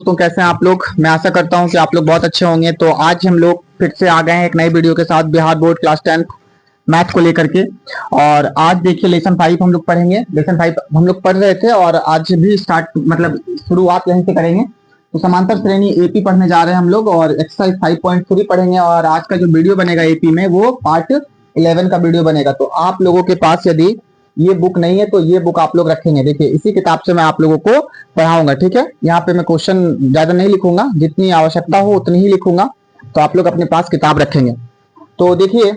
तो कैसे हैं आप लोग। मैं आशा करता हूं कि आप लोग बहुत अच्छे होंगे। तो आज हम लोग फिर से आ गए हैं एक नई वीडियो के साथ बिहार बोर्ड क्लास 10 मैथ को लेकर के। और आज देखिए लेसन 5 हम लोग पढ़ेंगे। लेसन 5 हम लोग पढ़ रहे थे और आज भी स्टार्ट मतलब शुरुआत यहीं से करेंगे। तो समांतर श्रेणी एपी पढ़ने जा रहे हैं हम लोग और एक्सरसाइज 5.3 पढ़ेंगे। और आज का जो वीडियो बनेगा एपी में वो पार्ट 11 का वीडियो बनेगा। तो आप लोगों के पास यदि ये बुक नहीं है तो ये बुक आप लोग रखेंगे। देखिए इसी किताब से मैं आप लोगों को पढ़ाऊंगा, ठीक है। यहाँ पे मैं क्वेश्चन ज्यादा नहीं लिखूंगा, जितनी आवश्यकता हो उतनी ही लिखूंगा। तो आप लोग अपने पास किताब रखेंगे। तो देखिए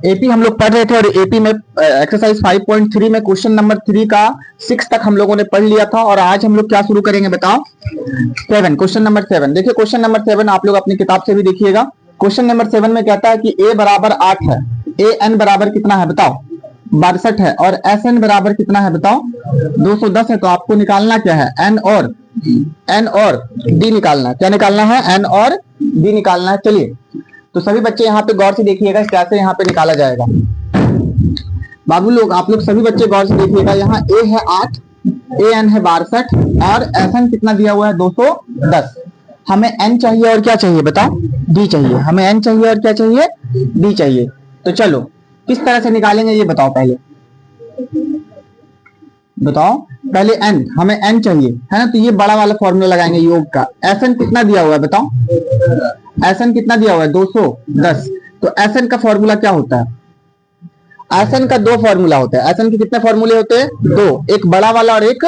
एपी हम लोग पढ़ रहे थे और एपी में एक्सरसाइज 5.3 में क्वेश्चन नंबर 3 का 6 तक हम लोगों ने पढ़ लिया था। और आज हम लोग क्या शुरू करेंगे बताओ? 7, क्वेश्चन नंबर 7। देखिए क्वेश्चन नंबर 7 आप लोग अपनी किताब से भी देखिएगा। क्वेश्चन नंबर 7 में कहता है कि ए बराबर 8 है, ए एन बराबर कितना है बताओ? 62 है। और एस एन बराबर कितना है बताओ? 210 है। तो आपको निकालना क्या है? एन और डी निकालना है। क्या निकालना है? एन और डी निकालना है। चलिए तो सभी बच्चे यहाँ पे गौर से देखिएगा कैसे यहाँ पे निकाला जाएगा। बाबू लोग आप लोग सभी बच्चे गौर से देखिएगा। यहाँ ए है 8, ए एन है 62 और एस एन कितना दिया हुआ है? 210। हमें एन चाहिए और क्या चाहिए बताओ? डी चाहिए। हमें एन चाहिए और क्या चाहिए? डी चाहिए। तो चलो किस तरह से निकालेंगे ये बताओ। पहले बताओ, पहले एन, हमें एन चाहिए है ना। तो ये बड़ा वाला फॉर्मूला लगाएंगे योग का। एस एन कितना दिया हुआ है बताओ? एस एन कितना दिया हुआ है? 210। तो एस एन का फॉर्मूला क्या होता है? एस एन का 2 फॉर्मूला होता है। एस एन के कितने फॉर्मूले होते हैं? 2, एक बड़ा वाला और एक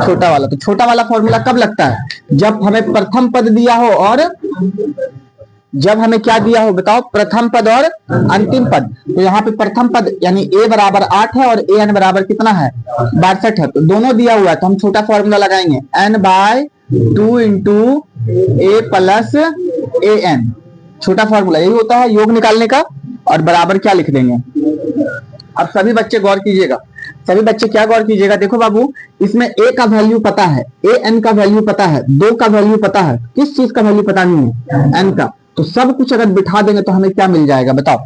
छोटा वाला। तो छोटा वाला फॉर्मूला कब लगता है? जब हमें प्रथम पद दिया हो और जब हमें क्या दिया हो बताओ? प्रथम पद और अंतिम पद। तो यहाँ पे प्रथम पद यानी ए बराबर 8 है और ए एन बराबर कितना है? 62 है। तो दोनों दिया हुआ है तो हम छोटा फॉर्मूला लगाएंगे। N bye 2 into A plus A N. छोटा फॉर्मूला यही होता है योग निकालने का। और बराबर क्या लिख देंगे? अब सभी बच्चे गौर कीजिएगा। सभी बच्चे क्या गौर कीजिएगा? देखो बाबू, इसमें ए का वैल्यू पता है, ए एन का वैल्यू पता है, 2 का वैल्यू पता है, किस चीज का वैल्यू पता नहीं है? एन का। तो सब कुछ अगर बिठा देंगे तो हमें क्या मिल जाएगा बताओ?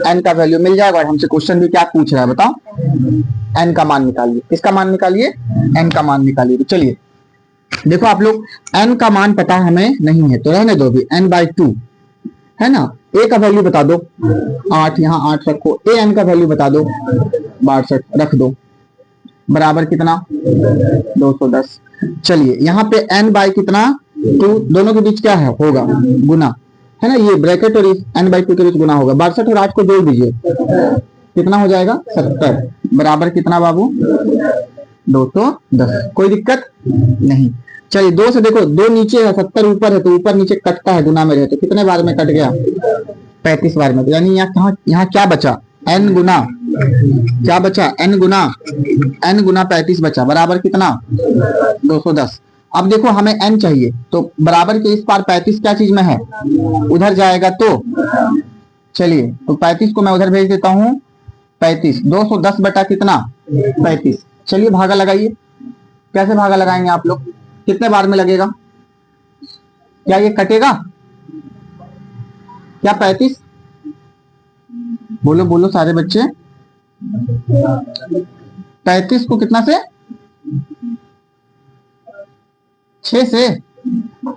एन का वैल्यू मिल जाएगा। और हमसे क्वेश्चन भी क्या पूछ रहा है बताओ? एन का मान निकालिए। किसका मान निकालिए? एन का मान निकालिए। तो चलिए देखो आप लोग, एन का मान पता हमें नहीं है तो रहने दो भी। एन बाई 2 है ना। ए का वैल्यू बता दो 8, यहाँ 8 रखो। ए एन का वैल्यू बता दो 62 रख दो। बराबर कितना? 210। चलिए यहाँ पे एन बाई कितना? 2, दोनों के बीच क्या है? होगा गुना, है ना। ये ब्रैकेट और एन बाई 2 के बीच गुना होगा। 62 और 8 को जोड़ दीजिए, कितना हो जाएगा? 70। बराबर कितना बाबू? 210। कोई दिक्कत नहीं। चलिए 2 से देखो, 2 नीचे है, 70 ऊपर है तो ऊपर नीचे कटता है, गुना में रहे तो कितने बार में कट गया? 35 बार में। यानी यहाँ क्या बचा? एन गुना क्या बचा? एन गुना 35 बचा। बराबर कितना? 210। अब देखो हमें एन चाहिए तो बराबर के इस पार 35 क्या चीज में है? उधर जाएगा। तो चलिए तो 35 को मैं उधर भेज देता हूं। 35 210 बटा कितना? 35। चलिए भागा लगाइए। कैसे भागा लगाएंगे आप लोग? कितने बार में लगेगा? क्या ये कटेगा क्या? 35 बोलो बोलो सारे बच्चे। 35 को कितना से? 6 से।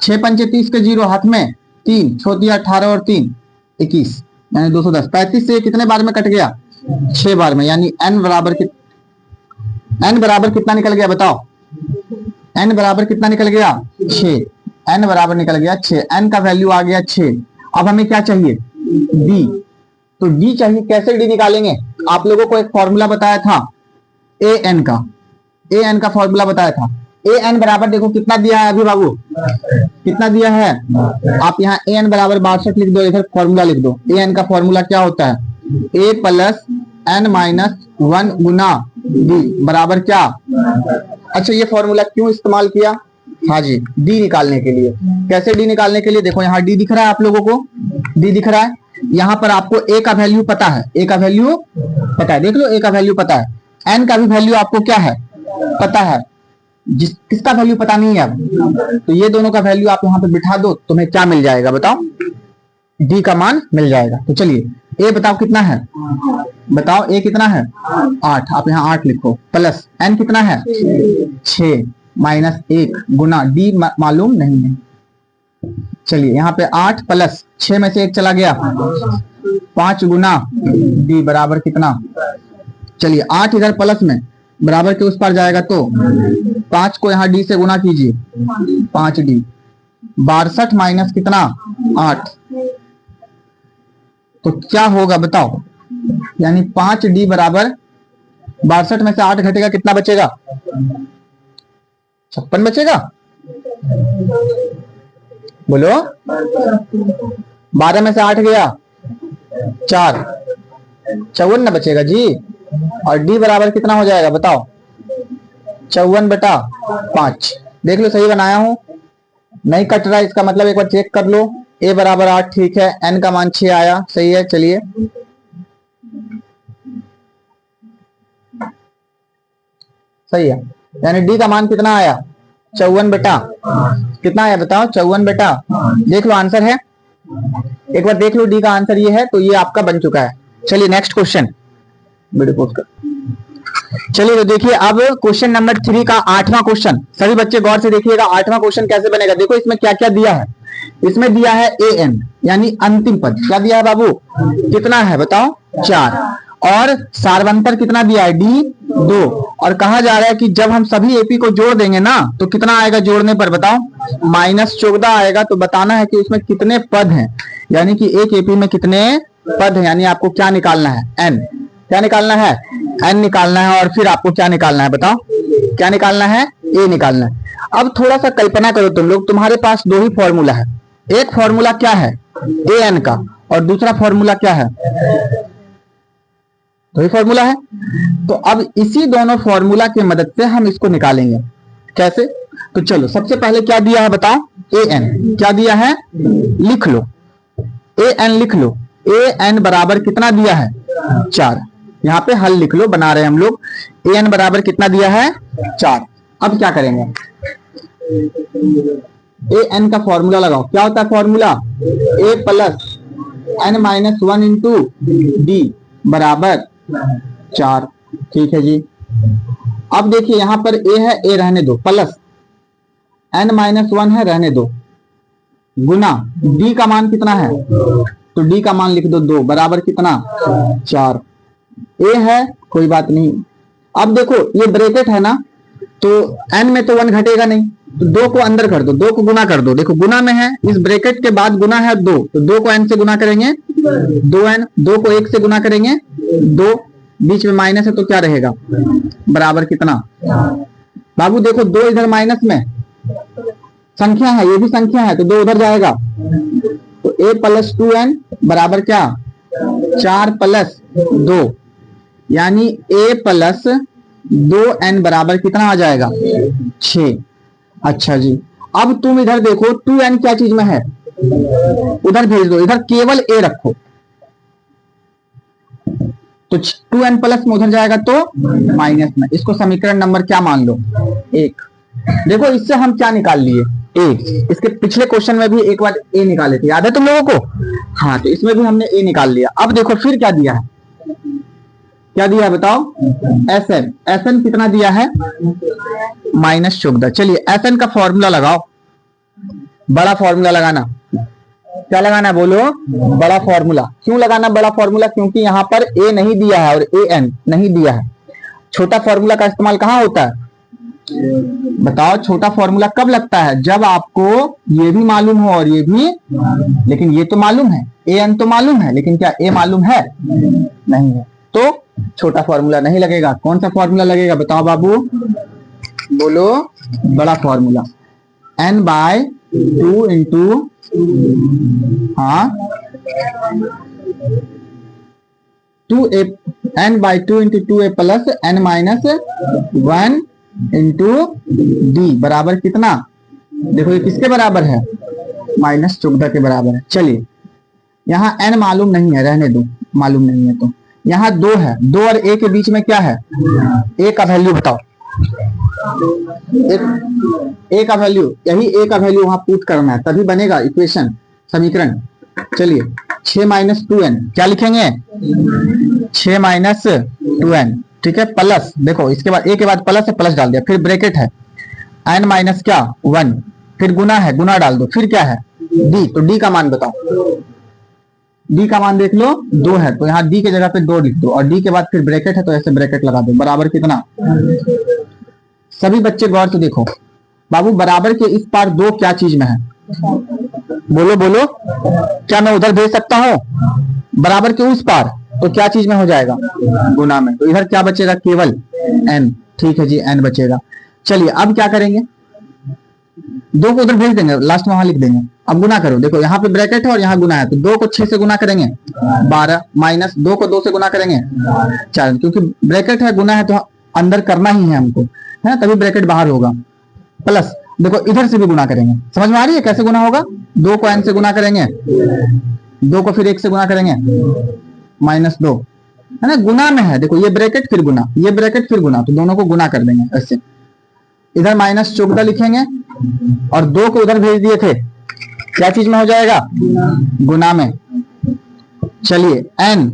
6 पंचे 30 के 0 हाथ में 3 छो दिया 18 और 3 21 यानी 210। 35 से कितने बार में कट गया? 6 बार में। यानी एन बराबर कितना निकल गया बताओ? एन बराबर कितना निकल गया? 6। एन बराबर निकल गया 6। एन का वैल्यू आ गया 6। अब हमें क्या चाहिए? डी। तो डी चाहिए। कैसे डी निकालेंगे? आप लोगों को एक फॉर्मूला बताया था ए एन का। ए एन का फॉर्मूला बताया था। ए एन बराबर देखो कितना दिया है अभी बाबू? कितना दिया है? आप यहाँ ए एन बराबर 62 लिख दो, इधर फॉर्मूला लिख दो। ए एन का फॉर्मूला क्या होता है? ए प्लस एन माइनस 1 गुना डी बराबर क्या? अच्छा ये फॉर्मूला क्यों इस्तेमाल किया? हाँ जी, डी निकालने के लिए। कैसे डी निकालने के लिए? देखो यहाँ डी दिख रहा है आप लोगों को, डी दिख रहा है। यहाँ पर आपको ए का वैल्यू पता है, ए का वैल्यू पता है, देख लो ए का वैल्यू पता है। एन का भी वैल्यू आपको क्या है? पता है। किसका वैल्यू पता नहीं है अब? तो ये दोनों का वैल्यू आप यहाँ पे बिठा दो, तुम्हें क्या मिल जाएगा बताओ? डी का मान मिल जाएगा। तो चलिए ए बताओ कितना है? बताओ ए कितना है? 8। आप यहाँ 8 लिखो प्लस एन कितना है? 6। माइनस 1 गुना डी मालूम नहीं है। चलिए यहाँ पे 8 प्लस 6 में से 1 चला गया, 5 गुना डी बराबर कितना। चलिए 8 इधर प्लस में बराबर के उस पार जाएगा तो 5 को यहाँ डी से गुना कीजिए, 5 डी। 62 माइनस कितना 8, तो क्या होगा बताओ। यानी 5 डी बराबर 62 में से 8 घटेगा, कितना बचेगा 56 बचेगा। बोलो 12 में से 8 गया 4, 54 ना बचेगा जी। और डी बराबर कितना हो जाएगा बताओ, 54/5। देख लो सही बनाया हूं, नहीं कट रहा, इसका मतलब एक बार चेक कर लो। ए बराबर 8 ठीक है, एन का मान 6 आया, सही है। चलिए सही है, यानी डी का मान कितना आया 54/, कितना आया बताओ 54/। देख लो आंसर है, एक बार देख लो डी का आंसर ये है, तो ये आपका बन चुका है। चलिए नेक्स्ट क्वेश्चन, वीडियो पोस्ट कर। चलिए तो देखिए अब क्वेश्चन नंबर 3 का 8वां क्वेश्चन, सभी बच्चे गौर से देखिएगा 8वां क्वेश्चन कैसे बनेगा। देखो इसमें क्या क्या दिया है, इसमें दिया है ए एन यानी अंतिम पद, क्या दिया है बाबू, कितना है बताओ 4, और सार्वंतर कितना दिया है डी 2, और कहा जा रहा है कि जब हम सभी एपी को जोड़ देंगे ना तो कितना आएगा जोड़ने पर बताओ, -14 आएगा। तो बताना है कि उसमें कितने पद हैं, यानी कि एक एपी में कितने पद हैं, यानी आपको क्या निकालना है एन, क्या निकालना है एन निकालना है, और फिर आपको क्या निकालना है बताओ, क्या निकालना है ए निकालना है। अब थोड़ा सा कल्पना करो तुम लोग, तुम्हारे पास 2 ही फॉर्मूला है, एक फॉर्मूला क्या है ए एन का, और दूसरा फॉर्मूला क्या है, 2 ही फॉर्मूला है। तो अब इसी दोनों फॉर्मूला की मदद से हम इसको निकालेंगे, कैसे। तो चलो सबसे पहले क्या दिया है बताओ, ए एन क्या दिया है, लिख लो ए एन, लिख लो ए एन बराबर कितना दिया है 4। यहाँ पे हल लिख लो, बना रहे हैं हम लोग। ए एन बराबर कितना दिया है 4। अब क्या करेंगे, ए एन का फॉर्मूला लगाओ, क्या होता है formula, A plus N minus 1 into D बराबर 4, ठीक है जी। अब देखिए यहाँ पर ए है, ए रहने दो, प्लस एन माइनस 1 है, रहने दो, गुना डी का मान कितना है, तो डी का मान लिख दो 2 बराबर कितना 4। ए है कोई बात नहीं, अब देखो ये ब्रैकेट है ना, तो एन में तो 1 घटेगा नहीं, तो 2 को अंदर कर दो, 2 को गुना कर दो, देखो गुना में है, इस ब्रैकेट के बाद गुना है 2, तो 2 को एन से गुना करेंगे 2n, 2 को 1 से गुना करेंगे 2, बीच में माइनस है तो क्या रहेगा बराबर कितना। बाबू देखो 2 इधर माइनस में संख्या है, ये भी संख्या है, तो 2 उधर जाएगा, तो a प्लस 2n बराबर क्या 4 प्लस 2, यानी a प्लस 2n बराबर कितना आ जाएगा 6। अच्छा जी, अब तुम इधर देखो 2n क्या चीज में है, उधर भेज दो, इधर केवल a रखो, तो 2n प्लस में उधर जाएगा तो माइनस में। इसको समीकरण नंबर क्या मान लो 1। देखो इससे हम क्या निकाल लिए a, इसके पिछले क्वेश्चन में भी एक बार a निकाले थे, याद है तुम लोगों को, हाँ, तो इसमें भी हमने a निकाल लिया। अब देखो फिर क्या दिया है, क्या दिया है बताओ, Sn, Sn कितना दिया है -14। चलिए Sn का फॉर्मूला लगाओ, बड़ा फॉर्मूला लगाना, क्या लगाना है बोलो, बड़ा फॉर्मूला। क्यों लगाना बड़ा फॉर्मूला, क्योंकि यहाँ पर a नहीं दिया है और an नहीं दिया है। छोटा फॉर्मूला का इस्तेमाल कहाँ होता है बताओ, छोटा फॉर्मूला कब लगता है, जब आपको ये भी मालूम हो और ये भी, लेकिन ये तो मालूम है, an तो मालूम है, लेकिन क्या a मालूम है नहीं है, तो छोटा फॉर्मूला नहीं लगेगा। कौन सा फॉर्मूला लगेगा बताओ बाबू, बोलो बड़ा फॉर्मूला, n/2 इंटू, हाँ 2a, n/2 into 2a plus n minus 1 into D बराबर कितना, देखो ये किसके बराबर है -14 के बराबर है। चलिए यहाँ n मालूम नहीं है, रहने दो, मालूम नहीं है, तो यहाँ 2 है, 2 और a के बीच में क्या है, a का वैल्यू बताओ, a का वैल्यू, यही a का वैल्यू वहां पुट करना है, तभी बनेगा इक्वेशन, समीकरण। चलिए 6 - 2n क्या लिखेंगे, 6 - 2n, ठीक है, प्लस, देखो इसके बाद a के बाद प्लस है, प्लस डाल दिया, फिर ब्रैकेट है, n माइनस क्या 1, फिर गुना है, गुना डाल दो, फिर क्या है d, तो d का मान बताओ। d का मान देख लो 2 है, तो यहाँ d की जगह पे 2 लिख दो, और d के बाद फिर ब्रैकेट है तो ऐसे ब्रैकेट लगा दो, बराबर कितना। सभी बच्चे गौर से देखो बाबू, बराबर के इस पार 2 क्या चीज में है, बोलो बोलो, क्या मैं उधर भेज सकता हूं? बराबर के उस पार तो क्या चीज में हो जाएगा, गुना में, तो इधर क्या बचेगा, केवल n। ठीक है जी, n बचेगा। चलिए अब क्या करेंगे, 2 को उधर भेज देंगे, लास्ट में वहां लिख देंगे। अब गुना करो, देखो यहाँ पे ब्रैकेट है और यहाँ गुना है, तो 2 को 6 से गुना करेंगे 12, माइनस 2 को 2 से गुना करेंगे 4, क्योंकि ब्रैकेट है, गुना है तो अंदर करना ही है हमको, है तभी ब्रैकेट बाहर होगा। प्लस देखो इधर से भी गुना करेंगे, समझ में आ रही है कैसे गुना होगा, 2 को n से गुना करेंगे, 2 को फिर 1 से गुना करेंगे, -2, है ना, गुना में है, देखो ये ब्रैकेट फिर गुना, ये ब्रैकेट फिर गुना, तो दोनों को गुना कर देंगे ऐसे। इधर -14 लिखेंगे और 2 को उधर भेज दिए थे, क्या चीज में हो जाएगा, गुना में। चलिए n,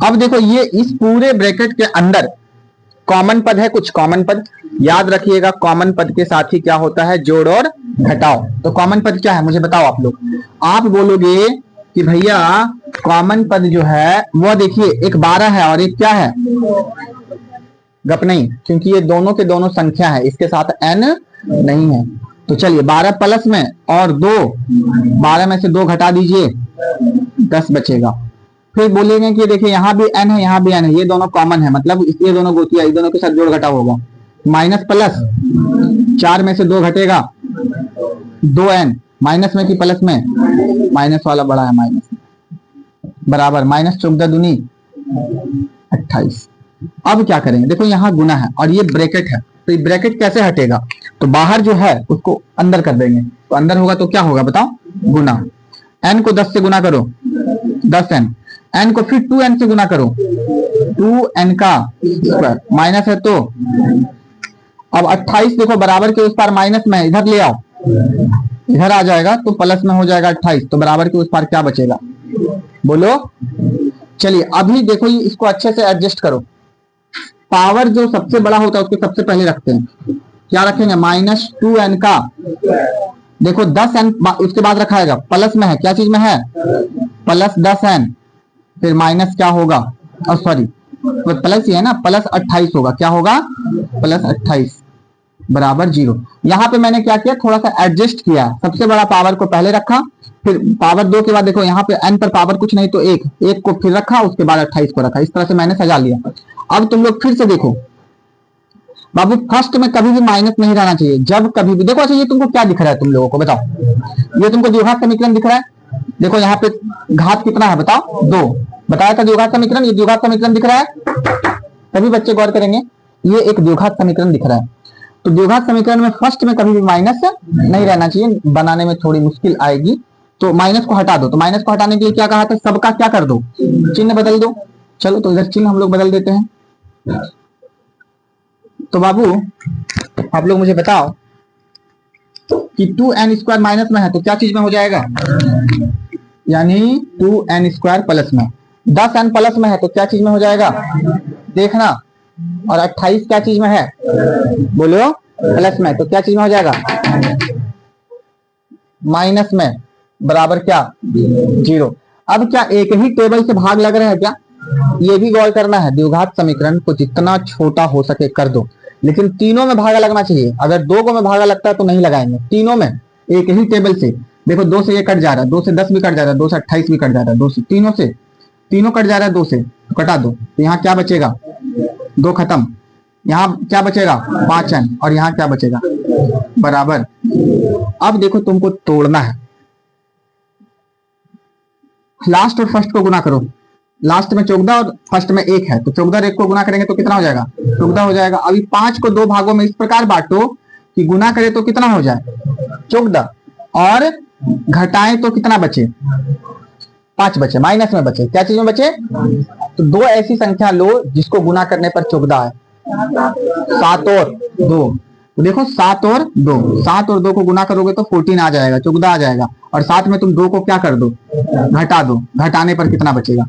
अब देखो ये इस पूरे ब्रैकेट के अंदर कॉमन पद है, कुछ कॉमन पद याद रखिएगा, कॉमन पद के साथ ही क्या होता है, जोड़ और घटाओ। तो कॉमन पद क्या है मुझे बताओ आप लोग, आप बोलोगे कि भैया कॉमन पद जो है वो देखिए, एक 12 है और एक क्या है, गप नहीं, क्योंकि ये दोनों के दोनों संख्या है, इसके साथ n नहीं है। तो चलिए 12 प्लस में और 2, 12 में से 2 घटा दीजिए 10 बचेगा। फिर बोलेंगे कि देखिए यहाँ भी n है, यहाँ भी n है, ये दोनों कॉमन है, मतलब ये दोनों गोतिया, ये दोनों के साथ जोड़ घटाव होगा, माइनस प्लस 4 में से 2 घटेगा 2n, माइनस में कि प्लस में, माइनस वाला बड़ा है, माइनस बराबर -14 दूनी 28। अब क्या करेंगे, देखो यहाँ गुना है और ये ब्रैकेट है, तो ये ब्रैकेट कैसे हटेगा, तो बाहर जो है उसको अंदर कर देंगे, तो अंदर होगा तो क्या होगा बताओ, गुना। n को 10 से गुना करो 10n, n को फिर 2n से गुना करो 2n का स्क्वायर, माइनस है तो अब 28 देखो बराबर के उस पार माइनस में, इधर ले आओ, इधर आ जाएगा तो प्लस में हो जाएगा 28, तो बराबर के उस पार क्या बचेगा, बोलो। चलिए अभी देखो ये इसको अच्छे से एडजस्ट करो, पावर जो सबसे बड़ा होता है उसको सबसे पहले रखते हैं, क्या रखेंगे, -2n का, देखो 10n उसके बाद रखाएगा, प्लस में है, क्या चीज में है, प्लस 10n, फिर माइनस क्या होगा, और सॉरी तो प्लस ही है ना, प्लस 28 होगा, क्या होगा, प्लस 28 बराबर 0। यहाँ पे मैंने क्या किया, थोड़ा सा एडजस्ट किया, सबसे बड़ा पावर को पहले रखा, फिर पावर 2 के बाद देखो यहाँ पे n पर पावर कुछ नहीं तो 1 को फिर रखा, उसके बाद 28 को रखा, इस तरह से मैंने सजा लिया। अब तुम लोग फिर से देखो बाबू, फर्स्ट में कभी भी माइनस नहीं रहना चाहिए, जब कभी भी देखो। अच्छा ये तुमको क्या दिख रहा है, तुम लोगों को बताओ, ये तुमको द्विघात समीकरण दिख रहा है, देखो यहाँ पे घात कितना है बताओ, 2 बताया था द्विघात समीकरण, ये द्विघात समीकरण दिख रहा है, सभी बच्चे गौर करेंगे, ये एक द्विघात समीकरण दिख रहा है। तो द्विघात समीकरण में फर्स्ट में कभी भी माइनस नहीं रहना चाहिए, बनाने में थोड़ी मुश्किल आएगी, तो माइनस को हटा दो। तो माइनस को हटाने के लिए क्या कहा था, सबका क्या कर दो, चिन्ह बदल दो। चलो तो इधर चिन्ह हम लोग बदल देते हैं। तो बाबू आप लोग मुझे बताओ कि 2n² माइनस में है तो क्या चीज में हो जाएगा, यानी 2n² प्लस में, 10n प्लस में है तो क्या चीज में हो जाएगा, देखना, और 28 क्या चीज में है, बोलो, प्लस में, तो क्या चीज में हो जाएगा, माइनस में, बराबर क्या, 0। अब क्या एक ही टेबल से भाग लग रहे हैं क्या, ये भी गौर करना है, द्विघात समीकरण को जितना छोटा हो सके कर दो, लेकिन तीनों में भागा लगना चाहिए। अगर 2 को में भागा लगता है तो नहीं लगाएंगे, तीनों में एक ही टेबल से। देखो 2 से ये कट जा रहा है, 2 से 10 भी कट जा रहा है, 2 से 28 भी कट जा रहा है, 2 से तीनों कट जा रहा है, 2 से तो कटा दो, तो यहाँ क्या बचेगा, 2 खत्म, यहाँ क्या बचेगा 5n, और यहाँ क्या बचेगा, बराबर। अब देखो तुमको तोड़ना है, लास्ट और फर्स्ट को गुना करो, लास्ट में 14 और फर्स्ट में 1 है, तो 14 और 1 को गुना करेंगे तो कितना हो जाएगा, 14 हो जाएगा। अभी 5 को 2 भागों में इस प्रकार बांटो कि गुना करे तो कितना हो जाए, 14, और घटाएं तो कितना बचे, 5 बचे, माइनस में बचे, क्या चीज में बचे, तो 2 ऐसी संख्या लो जिसको गुना करने पर 14 है, 7 और 2, तो देखो 7 और 2 को गुना करोगे तो 14 आ जाएगा, 14 आ जाएगा, और साथ में तुम 2 को क्या कर दो, घटा दो, घटाने पर कितना बचेगा।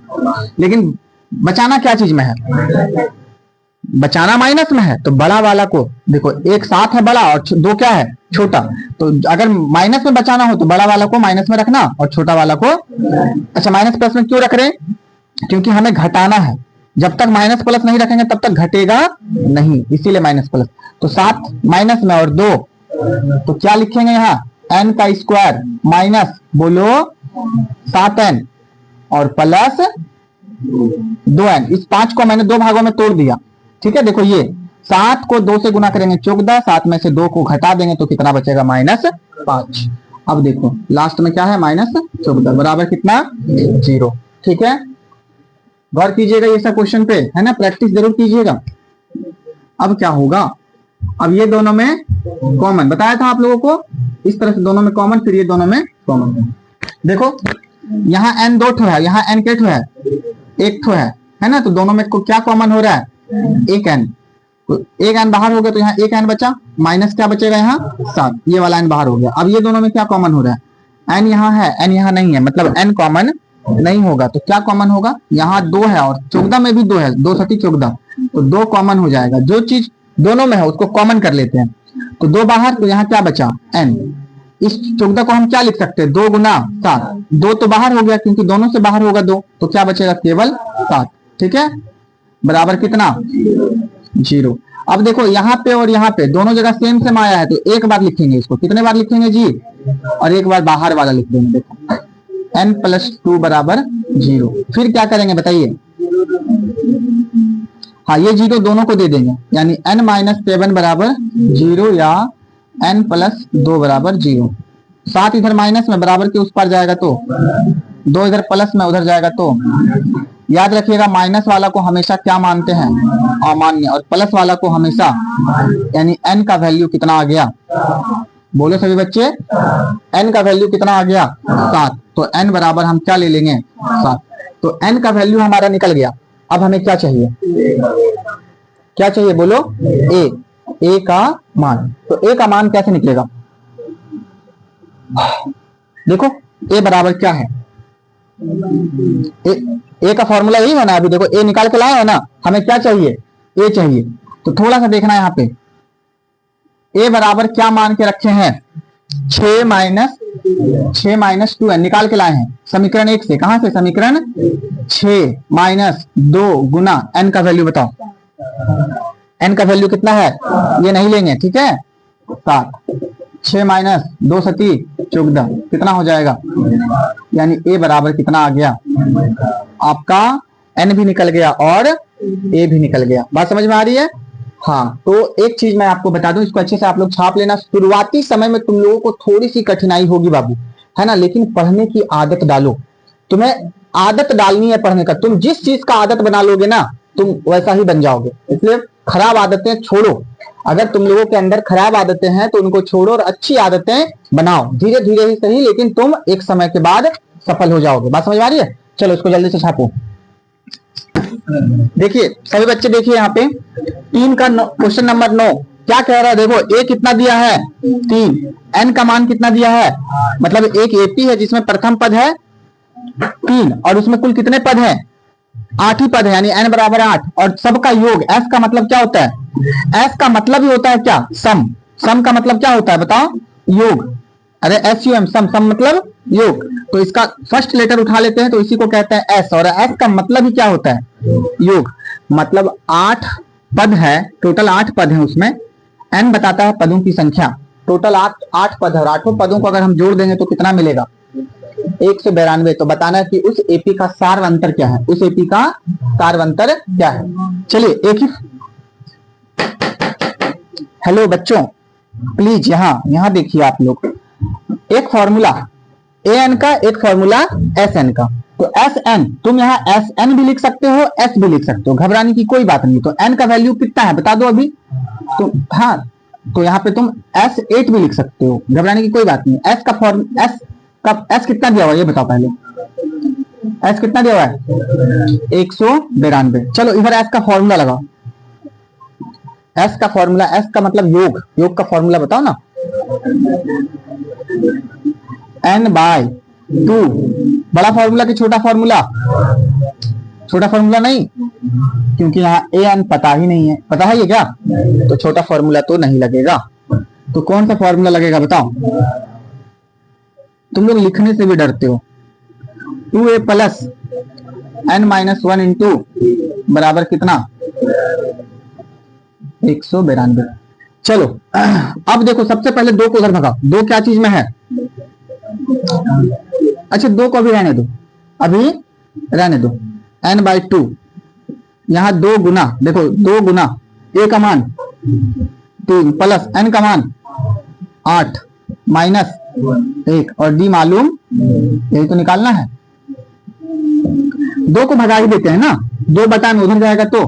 लेकिन बचाना क्या चीज में है, बचाना माइनस में है तो बड़ा वाला को देखो, एक साथ है बड़ा और दो क्या है छोटा, तो अगर माइनस में बचाना हो तो बड़ा वाला को माइनस में रखना और छोटा वाला को, अच्छा माइनस प्लस में क्यों रख रहे हैं, क्योंकि हमें घटाना है, जब तक माइनस प्लस नहीं रखेंगे तब तक घटेगा नहीं, इसीलिए माइनस प्लस। तो 7 माइनस में और 2, तो क्या लिखेंगे यहाँ n का स्क्वायर माइनस बोलो 7n और प्लस 2n। इस 5 को मैंने 2 भागों में तोड़ दिया, ठीक है। देखो ये 7 को 2 से गुना करेंगे 14, 7 में से 2 को घटा देंगे तो कितना बचेगा -5। अब देखो लास्ट में क्या है -14 बराबर कितना 0, ठीक है। गौर कीजिएगा ये सब क्वेश्चन पे, है ना, प्रैक्टिस जरूर कीजिएगा। अब क्या होगा, अब ये दोनों में कॉमन बताया था आप लोगों को, इस तरह से दोनों में कॉमन, फिर ये दोनों में कॉमन। देखो यहाँ n 2 ठो है, यहाँ n के ठो है, 1 ठो है ना, तो दोनों में को क्या कॉमन हो रहा है, एक n, तो एक n बाहर हो गया तो यहाँ एक n बचा, माइनस क्या बचेगा यहाँ 7, ये वाला n बाहर हो गया। अब ये दोनों में क्या कॉमन हो रहा है, n यहाँ है n यहाँ नहीं है, मतलब n कॉमन नहीं होगा, तो क्या कॉमन होगा, यहाँ 2 है और 14 में भी 2 है, 2 सती 14, तो 2 कॉमन हो जाएगा। जो चीज दोनों में है उसको कॉमन कर लेते हैं, तो 2 बाहर, तो यहाँ क्या बचा n। इस 14 को हम क्या लिख सकते हैं, 2 गुना 7, 2 तो बाहर हो गया क्योंकि दोनों से बाहर होगा 2, तो क्या बचेगा केवल 7, ठीक है, बराबर कितना 0। अब देखो यहाँ पे और यहाँ पे दोनों जगह सेम सेम आया है, तो एक बार लिखेंगे इसको, कितने बार लिखेंगे जी, और एक बार बाहर वाला लिख देंगे। देखो n + 2 बराबर 0, फिर क्या करेंगे बताइए, हाँ ये 0 दोनों को दे देंगे, यानी n - 7 बराबर 0 या n + 2 बराबर 0। 7 इधर माइनस में बराबर के उस पार जाएगा तो 2 इधर प्लस में उधर जाएगा, तो याद रखिएगा माइनस वाला को हमेशा क्या मानते हैं, अमान्य, और प्लस वाला को हमेशा, यानी n का वैल्यू कितना आ गया, बोलो सभी बच्चे, n का वैल्यू कितना आ गया 7, तो n बराबर हम क्या ले लेंगे 7, तो n का वैल्यू हमारा निकल गया। अब हमें क्या चाहिए, क्या चाहिए बोलो, a का मान। तो a का मान कैसे निकलेगा, देखो a बराबर क्या है, ए का फॉर्मूला यही है ना, अभी देखो a निकाल के लाए है ना, हमें क्या चाहिए a चाहिए, तो थोड़ा सा देखना यहाँ पे a बराबर क्या मान के रखे हैं, 6 - 2n निकाल के लाए हैं समीकरण 1 से। कहां से, समीकरण 6 - 2 गुना n का वैल्यू बताओ, n का वैल्यू कितना है, ये नहीं लेंगे, ठीक है, 7, 6 - 2 सती 14 कितना हो जाएगा, यानी a बराबर कितना आ गया, आपका n भी निकल गया और a भी निकल गया। बात समझ में आ रही है, हाँ। तो एक चीज मैं आपको बता दूं, इसको अच्छे से आप लोग छाप लेना। शुरुआती समय में तुम लोगों को थोड़ी सी कठिनाई होगी बाबू, है ना, लेकिन पढ़ने की आदत डालो, तुम्हें आदत डालनी है पढ़ने का। तुम जिस चीज का आदत बना लोगे ना, तुम वैसा ही बन जाओगे। इसलिए खराब आदतें छोड़ो, अगर तुम लोगों के अंदर खराब आदतें हैं तो उनको छोड़ो और अच्छी आदतें बनाओ, धीरे धीरे ही सही, लेकिन तुम एक समय के बाद सफल हो जाओगे। बात समझ में आ रही है, चलो इसको जल्दी से छापो। देखिए सभी बच्चे, देखिए यहाँ पे 3 का क्वेश्चन नंबर 9 क्या कह रहा है, देखो a कितना दिया है 3, n का मान कितना दिया है, मतलब एक एपी है जिसमें प्रथम पद है 3 और उसमें कुल कितने पद हैं, 8 ही पद है, यानी n बराबर 8, और सबका योग। s का मतलब क्या होता है, s का मतलब ही होता है क्या, सम। सम का मतलब क्या होता है बताओ, योग। अरे SUM, सम, सम मतलब योग। तो इसका फर्स्ट लेटर उठा लेते हैं तो इसी को कहते हैं s, और s का मतलब ही क्या होता है, योग। मतलब 8 पद है, टोटल 8 पद है, उसमें n बताता है पदों की संख्या। टोटल 8 पद है और 8 पदों को अगर हम जोड़ देंगे तो कितना मिलेगा, 192। तो बताना है कि उस एपी का सारवंतर क्या है, उस एपी का सारवंतर क्या है। चलिए एक ही, हेलो बच्चों प्लीज यहाँ देखिए आप लोग, एक फॉर्मूला an का, एक फॉर्मूला sn का। तो sn तुम यहाँ sn भी लिख सकते हो, s भी लिख सकते हो, घबराने की कोई बात नहीं। तो n का वैल्यू कितना है बता दो अभी, तो हाँ, तो यहाँ पे तुम s8 भी लिख सकते हो, घबराने की कोई बात नहीं। s कितना दिया हुआ है ये बताओ पहले, s कितना दिया हुआ है 192। चलो इधर s का फॉर्मूला लगाओ, s का फॉर्मूला, s का मतलब योग, योग का फॉर्मूला बताओ ना, n/2। बड़ा फॉर्मूला कि छोटा फॉर्मूला, छोटा फॉर्मूला नहीं, क्योंकि यहाँ ए एन पता ही नहीं है। पता है ये क्या? तो छोटा फॉर्मूला तो नहीं लगेगा। तो कौन सा फॉर्मूला लगेगा बताओ? तुम लोग लिखने से भी डरते हो। 2a plus n minus 1 into बराबर कितना? 192। चलो अब देखो, सबसे पहले 2 को उधर भगाओ। 2 क्या चीज में है? अच्छा 2 को अभी रहने दो, अभी रहने दो। n/2 यहाँ 2 गुना, देखो 2 गुना a का मान 3 प्लस n का मान 8 माइनस 1 और d मालूम, यही तो निकालना है। 2 को भगा ही देते हैं ना, 2 बटा में उधर जाएगा तो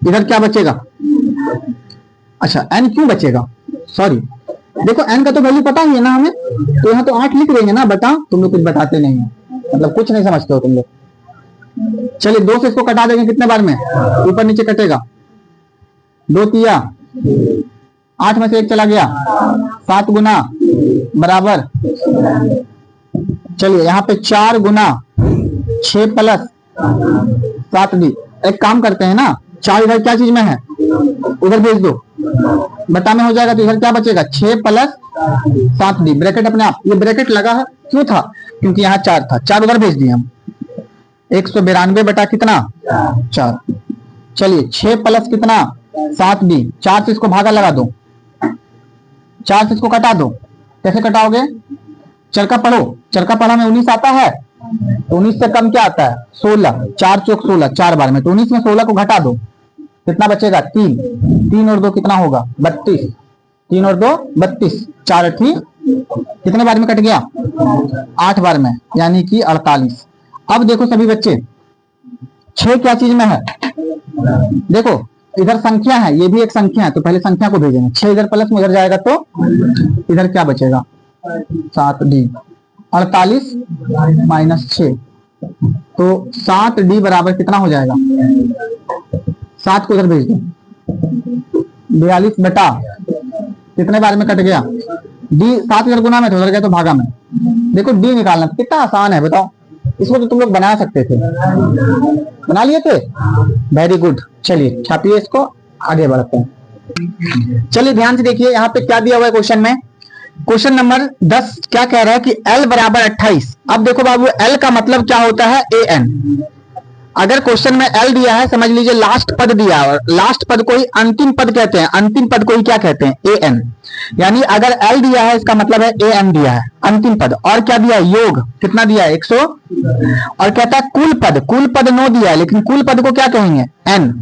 इधर क्या बचेगा? अच्छा n क्यों बचेगा? सॉरी, देखो n का तो वैल्यू पता ही है ना हमें, तो यहाँ तो 8 लिख देंगे ना। बता, तुम लोग कुछ बताते नहीं हो, मतलब कुछ नहीं समझते हो तुम लोग। चलिए 2 से इसको कटा देंगे कितने बार में? ऊपर नीचे कटेगा। 2 तिया 8 में से 1 चला गया, 7 गुना बराबर। चलिए यहाँ पे 4 गुना 6 प्लस 7d। एक काम करते हैं ना, 4 इधर क्या चीज में है? उधर भेज दो, बटा में हो जाएगा। तो इधर क्या बचेगा? 6 प्लस 7d। ब्रैकेट अपने आप, ये ब्रैकेट लगा है क्यों था? क्योंकि यहाँ 4 था, 4 उधर भेज दिए हम। 192 बटा कितना? 4। चलिए 6 प्लस कितना? 7d। 4 से इसको भागा लगा दो, 4 से इसको कटा दो। कैसे कटाओगे? चरका पढ़ो, चरका पढ़ा में 19 आता है, तो 19 से कम क्या आता है? 16। 4 चौक 16, 4 बार में, तो 19 में 16 को घटा दो, कितना बचेगा? 3। 3 और 2 कितना होगा? 32। 3 और 2 32, 4 8 कितने बार में कट गया? 8 बार में, यानी कि 48। अब देखो सभी बच्चे, 6 क्या चीज में है? देखो इधर संख्या है, ये भी एक संख्या है, तो पहले संख्या को भेजेंगे। 6 इधर प्लस में उधर जाएगा तो इधर क्या बचेगा? 7d। 48 माइनस 6, तो 7d बराबर कितना हो जाएगा? 7 को उधर भेज दो, 42 बटा कितने बार में कट गया? d। 7 इधर गुना में तो उधर गया तो भागा में। देखो d निकालना कितना आसान है, बताओ। इसको तो तुम लोग बना सकते थे, बना लिए थे। Very good. चलिए छापिए इसको, आगे बढ़ते हैं। चलिए ध्यान से देखिए, यहाँ पे क्या दिया हुआ है क्वेश्चन में। क्वेश्चन नंबर 10 क्या कह रहा है कि L बराबर 28। अब देखो बाबू, L का मतलब क्या होता है? an। अगर क्वेश्चन में L दिया है, समझ लीजिए लास्ट पद दिया है, और लास्ट पद को ही अंतिम पद कहते हैं। अंतिम पद को ही क्या कहते हैं? an। यानी अगर L दिया है, इसका मतलब है an दिया है, अंतिम पद। और क्या दिया है? योग। कितना दिया है? 100। और कहता है कुल पद, कुल पद 9 दिया है, लेकिन कुल पद को क्या कहेंगे? n।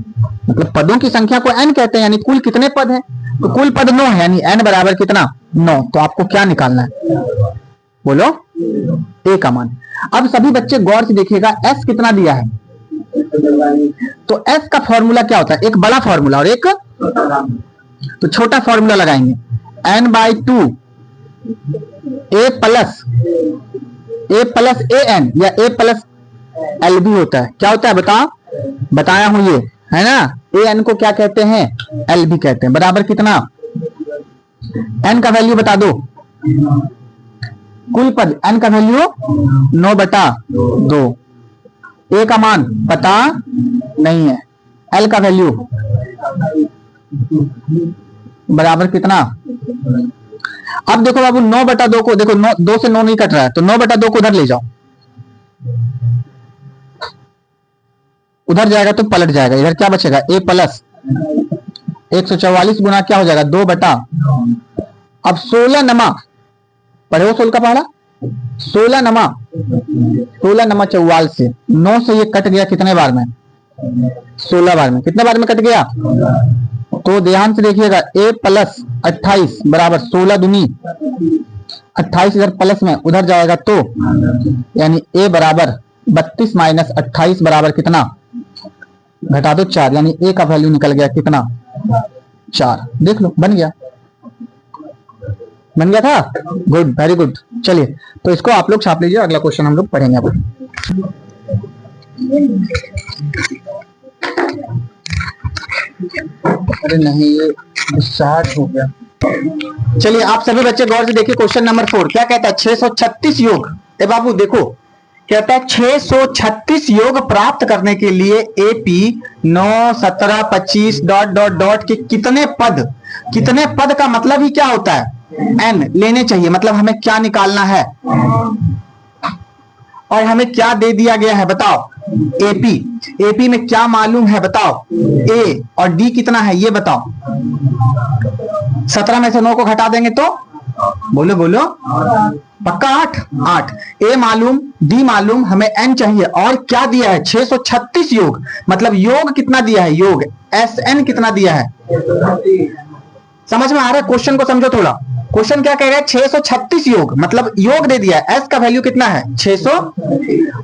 मतलब पदों की संख्या को n कहते हैं, यानी कुल कितने पद है? तो कुल पद 9 है, यानी n बराबर कितना? 9। तो आपको क्या निकालना है? बोलो, a का मान। अब सभी बच्चे गौर से देखिएगा, s कितना दिया है? तो s का फॉर्मूला क्या होता है? एक बड़ा फॉर्मूला और एक तो छोटा फॉर्मूला लगाएंगे। n/2 a प्लस an या a प्लस l भी होता है। क्या होता है बता? बताया हूं ये, है ना। an को क्या कहते हैं? l भी कहते हैं। बराबर कितना? n का वैल्यू बता दो। कुल पद n का वैल्यू 9 बटा 2। a का मान पता नहीं है, l का वैल्यू बराबर कितना? अब देखो बाबू, 9 बटा 2 को देखो, 2 से 9 नहीं कट रहा है, तो 9 बटा 2 को उधर ले जाओ, उधर जाएगा तो पलट जाएगा। इधर क्या बचेगा? a प्लस 144 गुना क्या हो जाएगा? 2 बटा। अब 16 नमा पढ़े हो, 16 का पढ़ा? 16 नमा 44 से 9 से ये कट गया कितने बार में? 16 बार में। कितने बार में कट गया? तो ध्यान से देखिएगा, a प्लस 28 बराबर 16 दूनी 28, इधर प्लस में उधर जाएगा तो यानी a बराबर 32 माइनस 28 बराबर कितना? घटा दो 4, यानी a का वैल्यू निकल गया कितना? 4। देख लो, बन गया, बन गया था। Good, very good. चलिए तो इसको आप लोग छाप लीजिए, अगला क्वेश्चन हम लोग पढ़ेंगे अब। अरे नहीं, ये डिस्चार्ज हो गया। चलिए आप सभी बच्चे गौर से देखिए, क्वेश्चन नंबर 4 क्या कहता है? 636 योग। ए बाबू देखो, कहता है 636 योग प्राप्त करने के लिए एपी 9, 17, 25 डॉट डॉट डॉट के कितने पद का मतलब ही क्या होता है एन लेने चाहिए, मतलब हमें क्या निकालना है और हमें क्या दे दिया गया है बताओ। एपी में क्या मालूम है बताओ, ए और डी कितना है ये बताओ। 17 में से 9 को घटा देंगे तो बोलो बोलो पक्का 8। ए मालूम, डी मालूम, हमें एन चाहिए और क्या दिया है 636 योग, मतलब योग कितना दिया है, योग एस एन कितना दिया है। समझ में आ रहा है? क्वेश्चन को समझो थोड़ा। क्वेश्चन क्या कह रहा है 636 योग, मतलब योग दे दिया है, एस का वैल्यू कितना है 600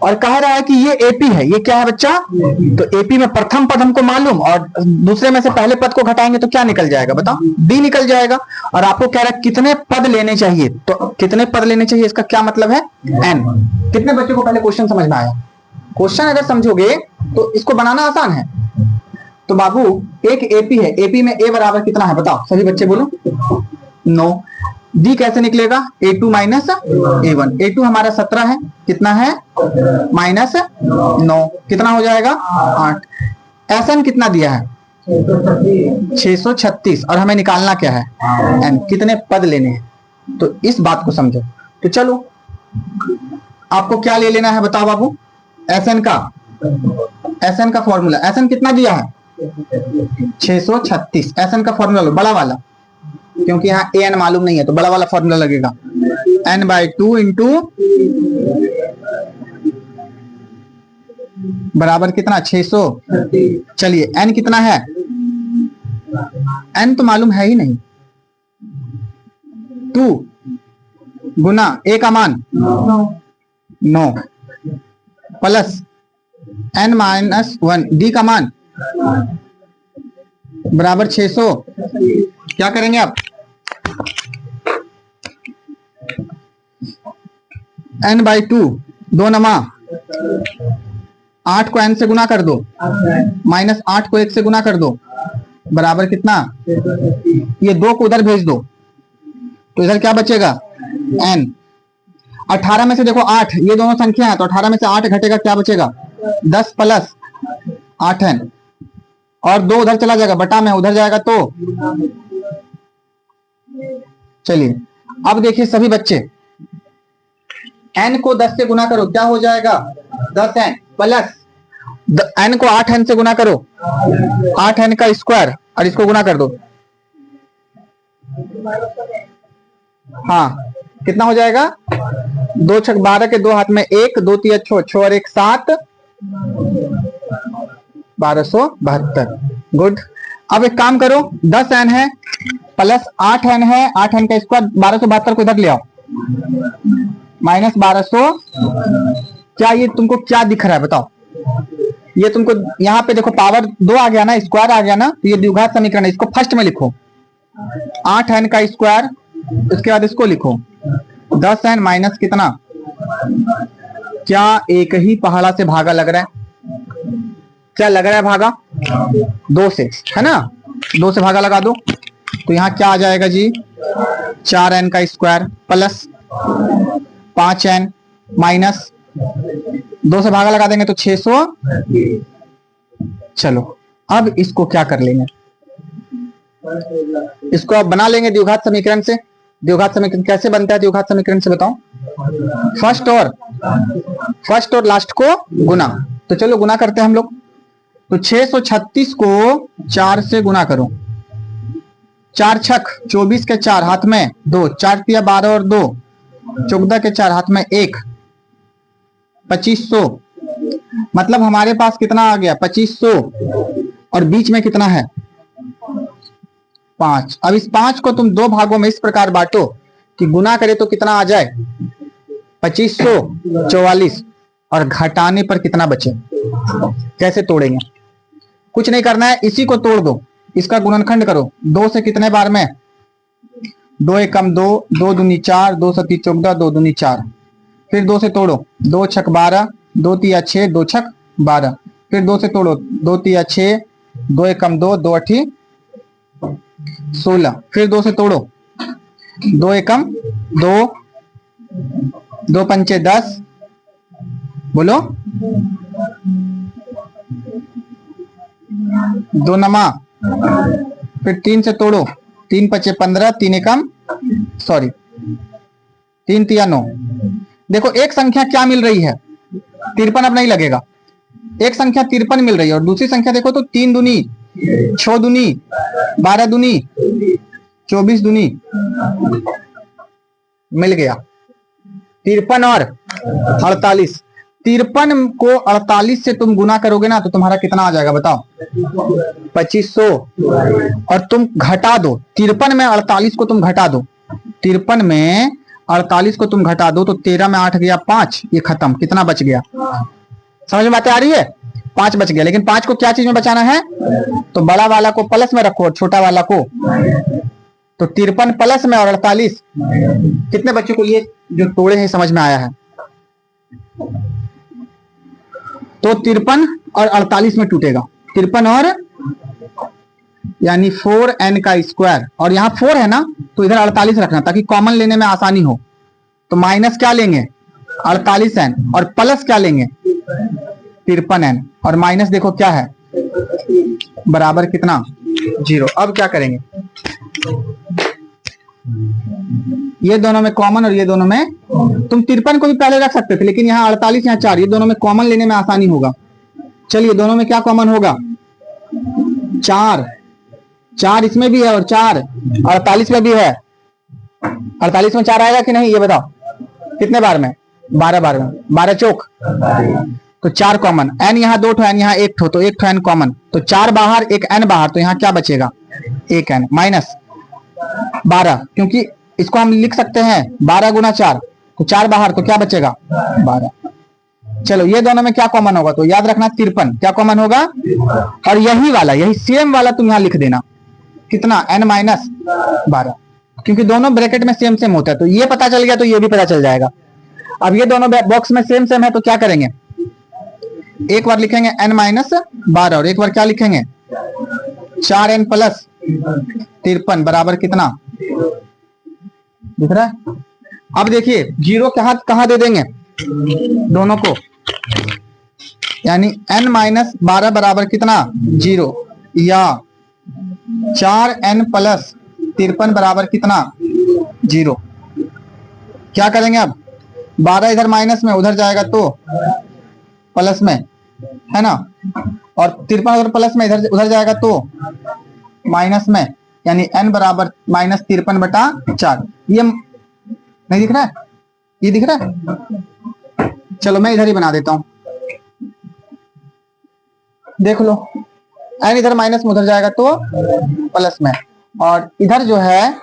और कह रहा है कि ये एपी है। ये क्या है बच्चा, तो एपी में प्रथम पद हमको मालूम और दूसरे में से पहले पद को घटाएंगे तो क्या निकल जाएगा बताओ, डी निकल जाएगा। और आपको कह रहा है कितने पद लेने चाहिए, तो कितने पद लेने चाहिए इसका क्या मतलब है एन। कितने बच्चों को पहले क्वेश्चन समझ में आया? क्वेश्चन अगर समझोगे तो इसको बनाना आसान है। तो बाबू एक एपी है, एपी में ए बराबर कितना है बताओ, सभी बच्चे बोलो 9। डी कैसे निकलेगा, A2 माइनस A1। A2 हमारा 17 है, कितना है माइनस 9, कितना हो जाएगा 8। एसएन कितना दिया है 636 और हमें निकालना क्या है एन, कितने पद लेने हैं। तो इस बात को समझो। तो चलो आपको क्या ले लेना है बताओ बाबू, एसएन का फॉर्मूला। एसएन कितना दिया है 636। एसएन का फॉर्मूला लो बड़ा वाला, क्योंकि यहाँ ए एन मालूम नहीं है तो बड़ा वाला फॉर्मूला लगेगा n/2 इंटू बराबर कितना 600। चलिए n कितना है, n तो मालूम है ही नहीं। 2 गुना a का मान 9 प्लस n-1 d का मान बराबर 600। क्या करेंगे आप, n/2 2 नमा 8 को n से गुना कर दो, माइनस 8 को 1 से गुना कर दो, बराबर कितना, ये 2 को उधर भेज दो तो इधर क्या बचेगा n। 18 में से देखो 8, ये दोनों संख्या है तो 18 में से 8 घटेगा क्या बचेगा 10 प्लस 8n और 2 उधर चला जाएगा बटा में उधर जाएगा तो। चलिए अब देखिए सभी बच्चे, n को 10 से गुना करो क्या हो जाएगा 10n प्लस n को 8n से गुना करो 8n का स्क्वायर और इसको गुना कर दो। हाँ कितना हो जाएगा 2 छक 12 के 2 हाथ में 1, 2 तिया 6 और 1 7, 1272। गुड। अब एक काम करो 10n है प्लस 8n है, 8n का स्क्वायर 1272 को इधर ले आओ, माइनस 1200। क्या ये तुमको क्या दिख रहा है बताओ, ये तुमको यहाँ पे देखो पावर 2 आ गया ना, स्क्वायर आ गया ना, तो ये द्विघात समीकरण है, इसको फर्स्ट में लिखो 8n का स्क्वायर, उसके बाद इसको लिखो 10n माइनस कितना, क्या एक ही पहाड़ा से भागा लग रहा है, क्या लग रहा है भागा 2 से, है ना, 2 से भागा लगा दो तो यहाँ क्या आ जाएगा जी 4n का स्क्वायर प्लस 5n माइनस 2 से भागा लगा देंगे तो 600। चलो अब इसको क्या कर लेंगे, इसको अब बना लेंगे द्विघात समीकरण से। द्विघात समीकरण कैसे बनता है द्विघात समीकरण से बताओ, फर्स्ट और लास्ट को गुना। तो चलो गुना करते हैं हम लोग। तो 636 को 4 से गुना करो, 4 छक 24 के 4 हाथ में 2, 4 तिया 12 और 2 14 के 4 हाथ में 1, 2500। मतलब हमारे पास कितना आ गया 2500 और बीच में कितना है 5। अब इस 5 को तुम 2 भागों में इस प्रकार बांटो कि गुना करे तो कितना आ जाए 2544 और घटाने पर कितना बचे। कैसे तोड़ेंगे, कुछ नहीं करना है, इसी को तोड़ दो, इसका गुणनखंड करो 2 से कितने बार में 2 एकम 2, 2 दूनी 4, 2 सती 14, 2 दूनी 4, फिर 2 से तोड़ो 2 छक 12, 2 तिया 6, 2 छक 12, फिर 2 से तोड़ो 2 तिया 6, 2 एकम 2, 2 अठी 16, फिर 2 से तोड़ो 2 एकम 2, 2 पंचे 10, बोलो। 2 नमा, फिर 3 से तोड़ो, 3 पचे 15, 3 एकम सॉरी 3 तिया 9। देखो एक संख्या क्या मिल रही है, 53 अब नहीं लगेगा। एक संख्या 53 मिल रही है और दूसरी संख्या देखो तो 3 दूनी 6 दूनी 12 दूनी 24 दूनी मिल गया 53 और 48। 53 को 48 से तुम गुना करोगे ना तो तुम्हारा कितना आ जाएगा बताओ, 2500। और तुम घटा दो 53 में 48 को तुम घटा दो, 53 में 48 को तुम घटा दो तो 13 में 8 गया 5, ये खत्म। कितना बच गया, समझ में बातें आ रही है? 5 बच गया। लेकिन 5 को क्या चीज में बचाना है, तो बड़ा वाला को प्लस में रखो और छोटा वाला को, तो 53 प्लस में और 48 कितने बच्चों को ये जो तोड़े हैं समझ में आया है? तो 53 और 48 में टूटेगा, 53 और यानी 4n का स्क्वायर, और यहाँ 4 है ना तो इधर 48 रखना ताकि कॉमन लेने में आसानी हो। तो माइनस क्या लेंगे 48n और प्लस क्या लेंगे 53n, और माइनस देखो क्या है बराबर कितना 0। अब क्या करेंगे, ये दोनों में कॉमन और ये दोनों में, तुम 53 को भी पहले रख सकते थे लेकिन यहाँ 48 यहाँ 4, ये दोनों में कॉमन लेने में आसानी होगा। चलिए दोनों में क्या कॉमन होगा, 4 इसमें भी है और 4 48 में भी है। 48 में 4 आएगा कि नहीं ये बताओ, कितने बार में 12 बार में, 12 चौक तो 4 कॉमन। n यहाँ 2 ठो, n यहाँ 1 ठो, तो 1 ठो n कॉमन, तो 4 बाहर 1 n बाहर, तो यहाँ क्या बचेगा 1 n माइनस 12, क्योंकि इसको हम लिख सकते हैं 12 गुना 4, तो 4 बाहर तो क्या बचेगा 12। चलो ये दोनों में क्या कॉमन होगा, तो याद रखना 53 क्या कॉमन होगा, और यही वाला यही सेम वाला तुम यहाँ लिख देना कितना n माइनस 12, क्योंकि दोनों ब्रैकेट में सेम सेम होता है। तो ये पता चल गया तो ये भी पता चल जाएगा। अब ये दोनों बॉक्स में सेम सेम है तो क्या करेंगे, एक बार लिखेंगे n माइनस 12 और एक बार क्या लिखेंगे 4n प्लस 53 बराबर कितना दिख रहा है। अब देखिए 0 कहां दे देंगे दोनों को, यानी n माइनस 12 बराबर कितना 0, या 4n प्लस 53 बराबर कितना 0। क्या करेंगे अब, 12 इधर माइनस में उधर जाएगा तो प्लस में है ना, और 53 उधर प्लस में इधर उधर जाएगा तो माइनस में, यानी n बराबर माइनस 53 बटा 4। ये नहीं दिख रहा है, ये दिख रहा है। चलो मैं इधर ही बना देता हूं, देख लो n इधर माइनस में उधर जाएगा तो प्लस में, और इधर जो है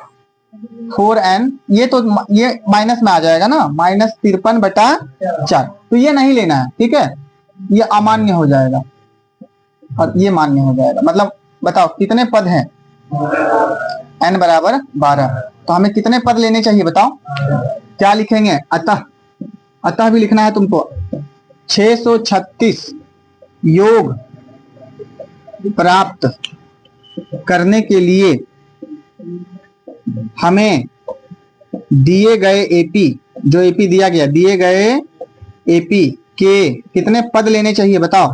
4n ये तो ये माइनस में आ जाएगा ना, माइनस 53 बटा 4, तो ये नहीं लेना है ठीक है, ये अमान्य हो जाएगा और ये मान्य हो जाएगा। मतलब बताओ कितने पद हैं, n बराबर 12, तो हमें कितने पद लेने चाहिए बताओ, क्या लिखेंगे अतः भी लिखना है तुमको। 636 योग प्राप्त करने के लिए हमें दिए गए एपी, जो एपी दिया गया, दिए गए एपी के कितने पद लेने चाहिए बताओ,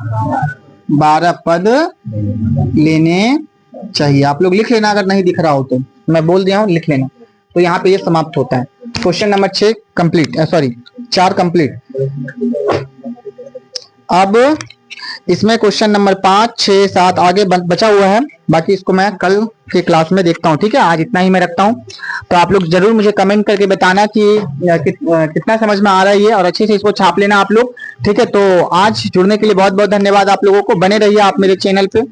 12 पद लेने चाहिए। आप लोग लिख लेना, अगर नहीं दिख रहा हो तो मैं बोल दिया हूं लिख लेना। तो यहाँ पे ये समाप्त होता है question number 6 complete, sorry 4 complete. अब इसमें क्वेश्चन नंबर 5, 6, 7 आगे बचा हुआ है, बाकी इसको मैं कल के क्लास में देखता हूँ ठीक है। आज इतना ही मैं रखता हूँ, तो आप लोग जरूर मुझे कमेंट करके बताना कि कितना समझ में आ रहा है ये, और अच्छे से इसको छाप लेना आप लोग ठीक है। तो आज जुड़ने के लिए बहुत बहुत धन्यवाद आप लोगों को। बने रहिए आप मेरे चैनल पे।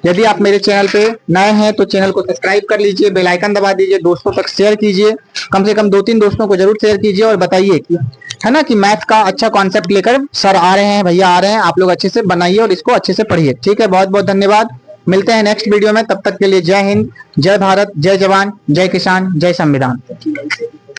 यदि आप मेरे चैनल पे नए हैं तो चैनल को सब्सक्राइब कर लीजिए, बेल आइकन दबा दीजिए, दोस्तों तक शेयर कीजिए, कम से कम 2-3 दोस्तों को जरूर शेयर कीजिए, और बताइए कि है ना कि मैथ का अच्छा कॉन्सेप्ट लेकर सर आ रहे हैं, भैया आ रहे हैं, आप लोग अच्छे से बनाइए और इसको अच्छे से पढ़िए ठीक है। बहुत बहुत धन्यवाद, मिलते हैं नेक्स्ट वीडियो में, तब तक के लिए जय हिंद, जय भारत, जय जवान, जय किसान, जय संविधान।